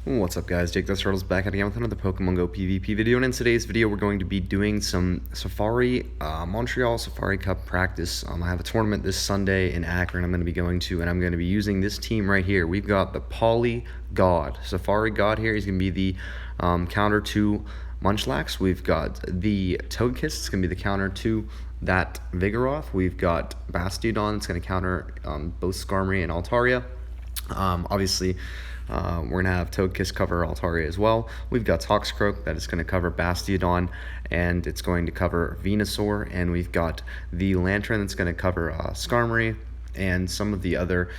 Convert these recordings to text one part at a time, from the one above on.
What's up, guys? Jake the Turtles back again with another Pokemon Go PvP video, and in today's video we're going to be doing some Safari, Montreal Safari Cup practice. I have a tournament this Sunday in Akron I'm going to be going to, and I'm going to be using this team right here. We've got the Poly God, Safari God here. He's going to be the counter to Munchlax. We've got the Togekiss. It's going to be the counter to that Vigoroth. We've got Bastiodon. It's going to counter both Skarmory and Altaria. Obviously, we're going to have Togekiss cover Altaria as well. We've got Toxicroak that is going to cover Bastiodon, and it's going to cover Venusaur. And we've got the Lantern that's going to cover Skarmory, and some of the other,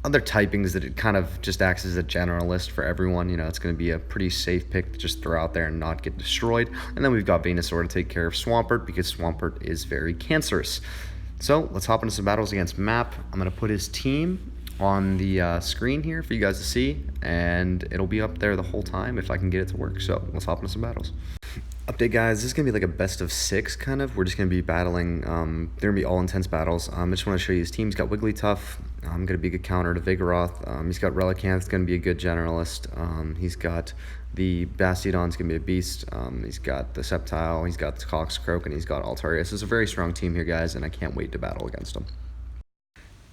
other typings that it kind of just acts as a generalist for everyone. It's going to be a pretty safe pick to just throw out there and not get destroyed. And then we've got Venusaur to take care of Swampert, because Swampert is very cancerous. So let's hop into some battles against Map. I'm going to put his team on the screen here for you guys to see, and it'll be up there the whole time if I can get it to work. So let's hop into some battles. Update, guys, this is going to be like a best of 6 kind of. We're just going to be battling, they're going to be all intense battles. I just want to show you his team. He's got Wigglytuff, going to be a good counter to Vigoroth. He's got Relicanth, it's going to be a good generalist. He's got the Bastiodon's going to be a beast. He's got the Sceptile, he's got the Toxicroak, and he's got Altaria. This is a very strong team here, guys, and I can't wait to battle against him.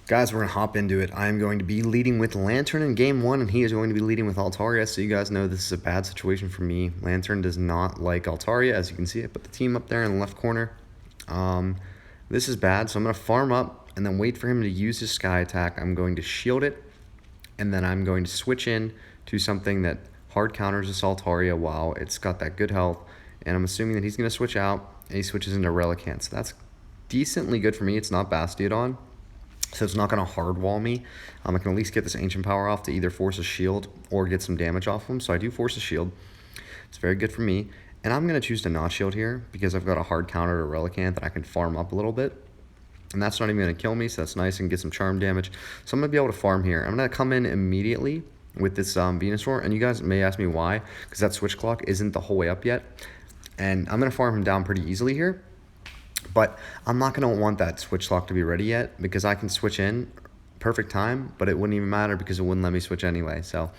Guys, we're going to hop into it. I'm going to be leading with Lantern in Game 1, and he is going to be leading with Altaria, so you guys know this is a bad situation for me. Lantern does not like Altaria, as you can see. I put the team up there in the left corner. This is bad, so I'm going to farm up and then wait for him to use his Sky Attack. I'm going to shield it, and then I'm going to switch in to something that hard counters this Altaria while it's got that good health, and I'm assuming that he's going to switch out, and he switches into Relicanth, so that's decently good for me. It's not Bastiodon, so it's not going to hard wall me. I can at least get this Ancient Power off to either force a shield or get some damage off him. So I do force a shield. It's very good for me. And I'm going to choose to not shield here because I've got a hard counter to Relicanth that I can farm up a little bit. And that's not even going to kill me, so that's nice, and get some charm damage. So I'm going to be able to farm here. I'm going to come in immediately with this Venusaur. And you guys may ask me why, because that switch clock isn't the whole way up yet. And I'm going to farm him down pretty easily here. But I'm not going to want that switch lock to be ready yet, because I can switch in perfect time, but it wouldn't even matter because it wouldn't let me switch anyway. So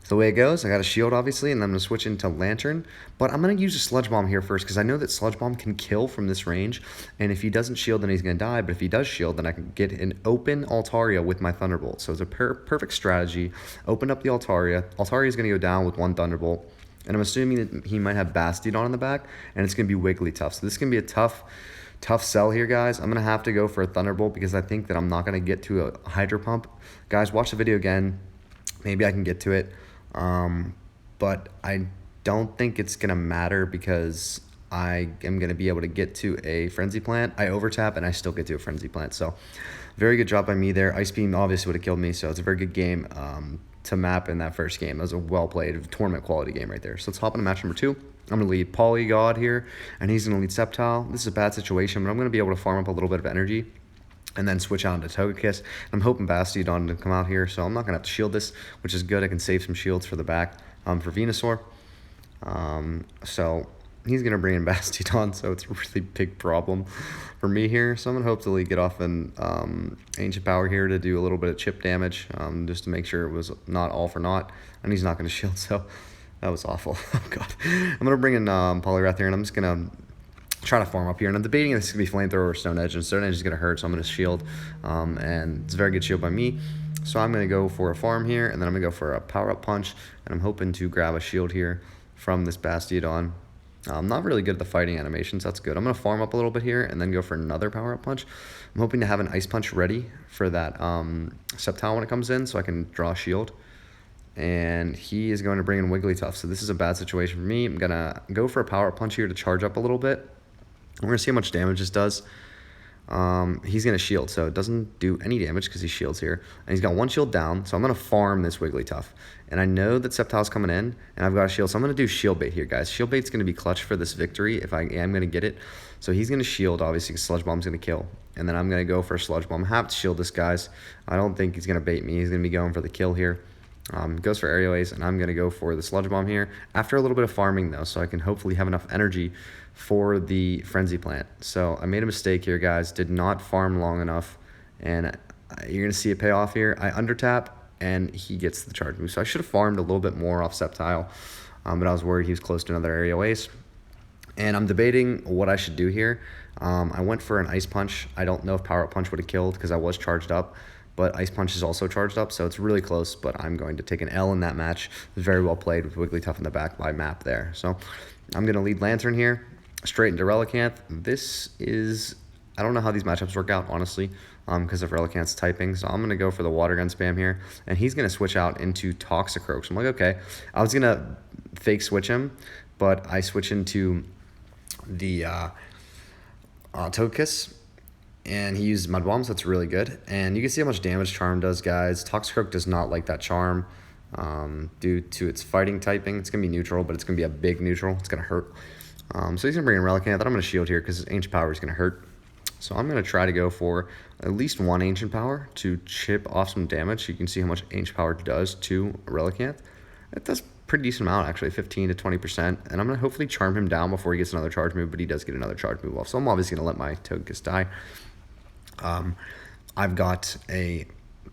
it's the way it goes. I got a shield, obviously, and then I'm going to switch into Lantern. But I'm going to use a Sludge Bomb here first, because I know that Sludge Bomb can kill from this range. And if he doesn't shield, then he's going to die. But if he does shield, then I can get an open Altaria with my Thunderbolt. So it's a perfect strategy. Open up the Altaria. Altaria is going to go down with one Thunderbolt. And I'm assuming that he might have Bastiodon in the back, and it's going to be Wigglytuff. So this is going to be a tough sell here, guys. I'm going to have to go for a Thunderbolt because I think that I'm not going to get to a Hydro Pump. Guys, watch the video again. Maybe I can get to it. But I don't think it's going to matter because I am going to be able to get to a Frenzy Plant. I overtap, and I still get to a Frenzy Plant. So very good job by me there. Ice Beam obviously would have killed me, so it's a very good game to map in that first game. That was a well-played tournament quality game right there. So let's hop into match number 2. I'm going to lead Poly God here, and he's going to lead Sceptile. This is a bad situation, but I'm going to be able to farm up a little bit of energy and then switch out into Togekiss. I'm hoping Bastiodon to come out here, so I'm not going to have to shield this, which is good. I can save some shields for the back for Venusaur. So he's going to bring in Bastiodon, so it's a really big problem for me here. So I'm going to hopefully get off an Ancient Power here to do a little bit of chip damage, just to make sure it was not all for naught. And he's not going to shield, so that was awful. Oh, God. I'm going to bring in Poliwrath here, and I'm just going to try to farm up here. And I'm debating if this is going to be Flamethrower or Stone Edge, and Stone Edge is going to hurt, so I'm going to shield. And it's a very good shield by me. So I'm going to go for a farm here, and then I'm going to go for a Power-Up Punch, and I'm hoping to grab a shield here from this Bastiodon. I'm not really good at the fighting animations. That's good. I'm going to farm up a little bit here and then go for another Power-Up Punch. I'm hoping to have an Ice Punch ready for that Sceptile when it comes in, so I can draw a shield. And he is going to bring in Wigglytuff, so this is a bad situation for me. I'm going to go for a Power-Up Punch here to charge up a little bit. We're going to see how much damage this does. He's going to shield, so it doesn't do any damage because he shields here. And he's got one shield down, so I'm going to farm this Wigglytuff. And I know that Sceptile's coming in, and I've got a shield, so I'm going to do Shield Bait here, guys. Shield Bait's going to be clutch for this victory if I am going to get it. So he's going to shield, obviously, because Sludge Bomb's going to kill. And then I'm going to go for a Sludge Bomb. I have to shield this, guys. I don't think he's going to bait me. He's going to be going for the kill here. Goes for Aerial Ace, and I'm going to go for the Sludge Bomb here. After a little bit of farming, though, so I can hopefully have enough energy for the Frenzy Plant. So I made a mistake here, guys. Did not farm long enough, and you're going to see it pay off here. I undertap, and he gets the charge move. So I should have farmed a little bit more off Sceptile, but I was worried he was close to another aerial ace. And I'm debating what I should do here. I went for an Ice Punch. I don't know if Power Up Punch would have killed because I was charged up, but Ice Punch is also charged up, so it's really close, but I'm going to take an L in that match. It was very well played with Wigglytuff in the back by Map there. So I'm going to lead Lantern here, straight into Relicanth. This is... I don't know how these matchups work out, honestly, because of Relicanth's typing, so I'm going to go for the Water Gun spam here, and he's going to switch out into Toxicroak. So I'm like, okay. I was going to fake switch him, but I switch into the Togekiss, and he uses Mud Bomb, so that's really good. And you can see how much damage Charm does, guys. Toxicroak does not like that Charm due to its fighting typing. It's going to be neutral, but it's going to be a big neutral. It's going to hurt. So he's going to bring in Relicanth. I'm going to shield here because his Ancient Power is going to hurt. So I'm going to try to go for at least one Ancient Power to chip off some damage. You can see how much Ancient Power does to Relicanth. It does pretty decent amount, actually, 15 to 20%. And I'm going to hopefully charm him down before he gets another charge move, but he does get another charge move off. So I'm obviously going to let my Togekiss die. I've got a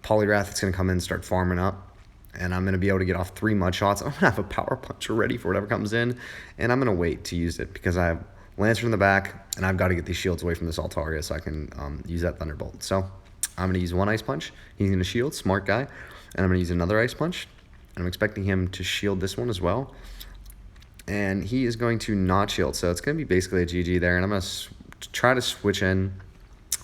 Poliwrath that's going to come in and start farming up. And I'm going to be able to get off 3 Mud Shots. I'm going to have a Power Punch ready for whatever comes in. And I'm going to wait to use it because I have Lantern in the back, and I've got to get these shields away from this Altaria so I can use that Thunderbolt. So I'm going to use one Ice Punch. He's going to shield, smart guy. And I'm going to use another Ice Punch. And I'm expecting him to shield this one as well. And he is going to not shield, so it's going to be basically a GG there. And I'm going to try to switch in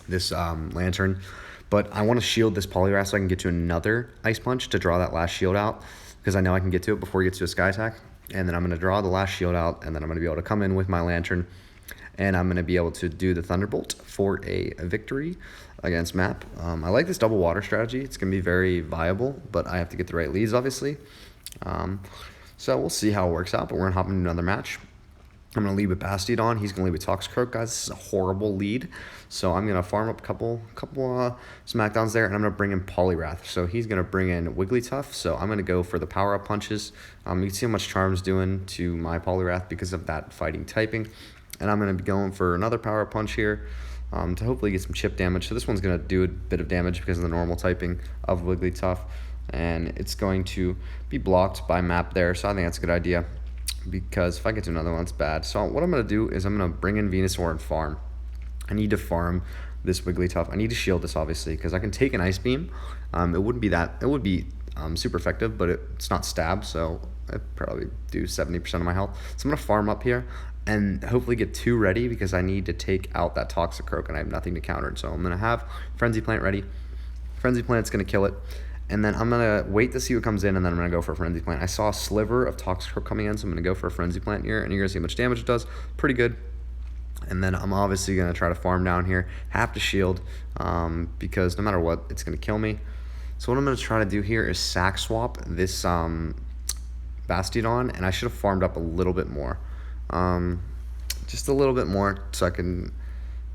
this Lantern. But I want to shield this Poliwrath so I can get to another Ice Punch to draw that last shield out, because I know I can get to it before he gets to a Sky Attack. And then I'm going to draw the last shield out, and then I'm going to be able to come in with my Lantern, and I'm going to be able to do the Thunderbolt for a victory against Map. I like this double water strategy. It's going to be very viable, but I have to get the right leads, obviously. So we'll see how it works out, but we're going to hop into another match. I'm going to lead with Bastiodon. He's going to lead with Toxicroak, guys. This is a horrible lead. So I'm going to farm up a couple Smackdowns there, and I'm going to bring in Poliwrath. So he's going to bring in Wigglytuff. So I'm going to go for the power-up punches. You can see how much Charm's doing to my Poliwrath because of that fighting typing. And I'm going to be going for another power-up punch here to hopefully get some chip damage. So this one's going to do a bit of damage because of the normal typing of Wigglytuff. And it's going to be blocked by Map there. So I think that's a good idea, because if I get to another one, it's bad. So what I'm going to do is I'm going to bring in Venusaur and farm. I need to farm this Wigglytuff. I need to shield this, obviously, because I can take an Ice Beam. It would be super effective, but it's not stab, so I probably do 70% of my health. So I'm going to farm up here and hopefully get 2 ready, because I need to take out that Toxicroak, and I have nothing to counter it. So I'm going to have Frenzy Plant ready. Frenzy Plant's going to kill it. And then I'm going to wait to see what comes in, and then I'm going to go for a Frenzy Plant. I saw a sliver of Toxicroak coming in, so I'm going to go for a Frenzy Plant here, and you're going to see how much damage it does. Pretty good. And then I'm obviously going to try to farm down here. Have to shield, because no matter what, it's going to kill me. So what I'm going to try to do here is sack swap this Bastiodon, and I should have farmed up a little bit more. Just a little bit more, so I can...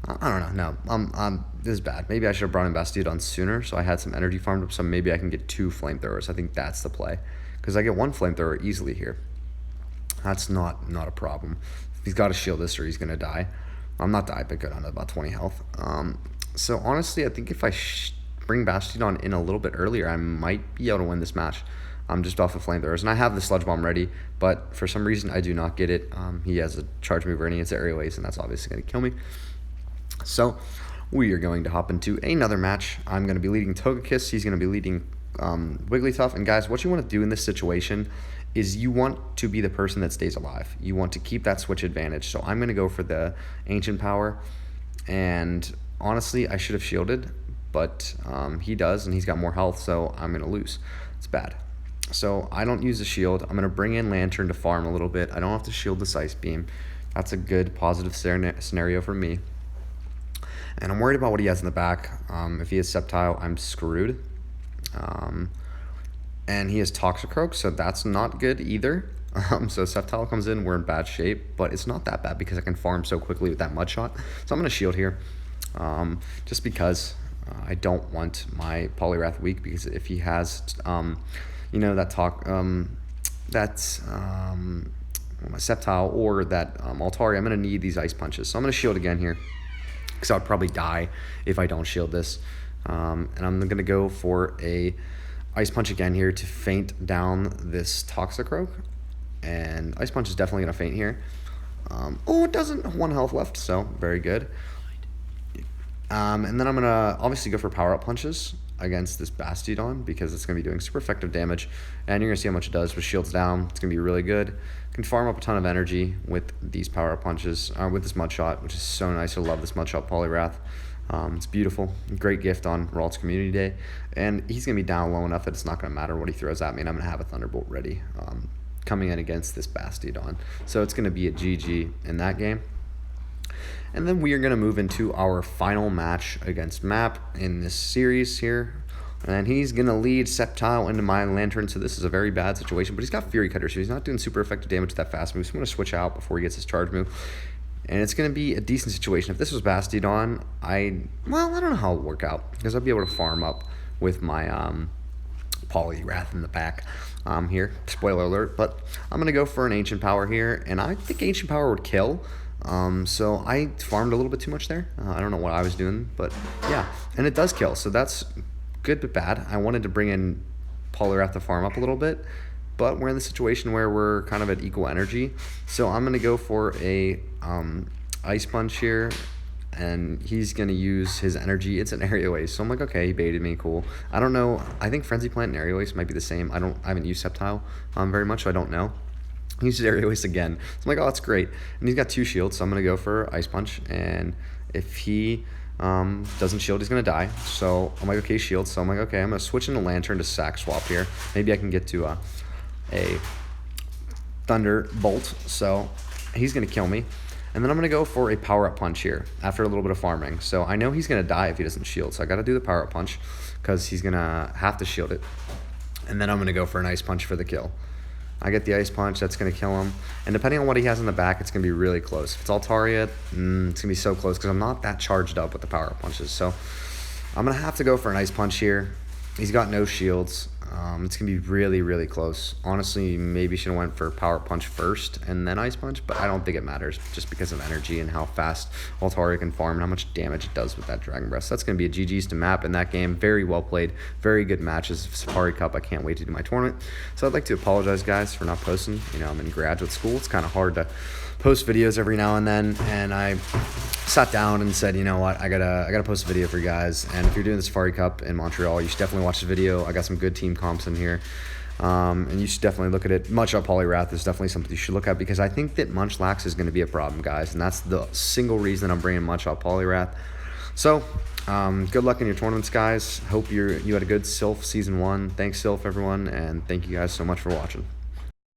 I don't know. No, this is bad. Maybe I should have brought in Bastiodon sooner, so I had some energy farmed up, so maybe I can get 2 flamethrowers. I think that's the play, because I get 1 flamethrower easily here. That's not a problem. He's got to shield this or he's going to die. I'm not die, but good on about 20 health. So honestly, I think if I bring Bastiodon in a little bit earlier, I might be able to win this match. Just off of flamethrowers, and I have the Sludge Bomb ready, but for some reason I do not get it. He has a charge move and he has aerial ace, and that's obviously going to kill me. So we are going to hop into another match. I'm going to be leading Togekiss. He's going to be leading Wigglytuff. And guys, what you want to do in this situation is you want to be the person that stays alive. You want to keep that switch advantage. So I'm going to go for the Ancient Power. And honestly, I should have shielded, but he does, and he's got more health, so I'm going to lose. It's bad. So I don't use the shield. I'm going to bring in Lantern to farm a little bit. I don't have to shield this Ice Beam. That's a good positive scenario for me. And I'm worried about what he has in the back. If he has Sceptile, I'm screwed. And he has Toxicroak, so that's not good either. So Sceptile comes in, we're in bad shape, but it's not that bad because I can farm so quickly with that Mud Shot. So I'm going to shield here, just because I don't want my Poliwrath weak, because if he has, you know, that my Sceptile or that Altaria, I'm going to need these Ice Punches. So I'm going to shield again here, because I'll probably die if I don't shield this. And I'm going to go for a Ice Punch again here to feint down this Toxicroak. And Ice Punch is definitely going to faint here. Oh, it doesn't. 1 health left, so very good. And then I'm going to obviously go for power-up punches against this Bastiodon because it's going to be doing super effective damage. And you're going to see how much it does with shields down. It's going to be really good. Can farm up a ton of energy with these power-up punches, with this Mudshot, which is so nice. I love this Mudshot Poliwrath. It's beautiful. Great gift on Ralt's Community Day. And he's going to be down low enough that it's not going to matter what he throws at me, and I'm going to have a Thunderbolt ready coming in against this Bastiodon. So it's going to be a GG in that game. And then we are going to move into our final match against Map in this series here. And he's going to lead Sceptile into my Lantern, so this is a very bad situation. But he's got Fury Cutter, so he's not doing super effective damage with that fast move. So I'm going to switch out before he gets his charge move. And it's going to be a decent situation. If this was Bastiodon, I don't know how it would work out, because I'd be able to farm up with my Poliwrath in the back here. Spoiler alert, but I'm going to go for an Ancient Power here, and I think Ancient Power would kill. So I farmed a little bit too much there. I don't know what I was doing, but yeah. And it does kill, so that's good but bad. I wanted to bring in Poliwrath to farm up a little bit, but we're in the situation where we're kind of at equal energy. So I'm going to go for a Ice Punch here, and he's going to use his energy. It's an Aerial Ace, so I'm like, okay, he baited me, cool. I don't know. I think Frenzy Plant and Aerial Ace might be the same. I haven't used Sceptile very much, so I don't know. He uses Aerial Ace again. So I'm like, oh, that's great. And he's got 2 shields, so I'm going to go for Ice Punch. And if he doesn't shield, he's going to die. So I'm like, okay, shield. So I'm like, okay, I'm going to switch into Lantern to Sack Swap here. Maybe I can get to a Thunderbolt. So he's going to kill me. And then I'm going to go for a Power-Up Punch here after a little bit of farming. So I know he's going to die if he doesn't shield. So I got to do the Power-Up Punch because he's going to have to shield it. And then I'm going to go for an Ice Punch for the kill. I get the Ice Punch, that's going to kill him. And depending on what he has in the back, it's going to be really close. If it's Altaria, it's going to be so close because I'm not that charged up with the Power Punches. So I'm going to have to go for an Ice Punch here. He's got no shields. It's going to be really, really close. Honestly, maybe should have went for Power Punch first and then Ice Punch, but I don't think it matters just because of energy and how fast Altaria can farm and how much damage it does with that Dragon Breath. So that's going to be a GG's to Map in that game. Very well played. Very good matches. Safari Cup, I can't wait to do my tournament. So I'd like to apologize, guys, for not posting. You know, I'm in graduate school. It's kind of hard to post videos every now and then, and I sat down and said, you know what, I gotta post a video for you guys. And if you're doing the Safari Cup in Montreal, you should definitely watch the video. I got some good team comps in here, and you should definitely look at it. Munchlax Poliwrath is definitely something you should look at because I think that Munchlax is going to be a problem, guys, and that's the single reason I'm bringing Munchlax Poliwrath. So good luck in your tournaments, guys. Hope you had a good Sylph Season 1. Thanks, Sylph, everyone, and thank you guys so much for watching.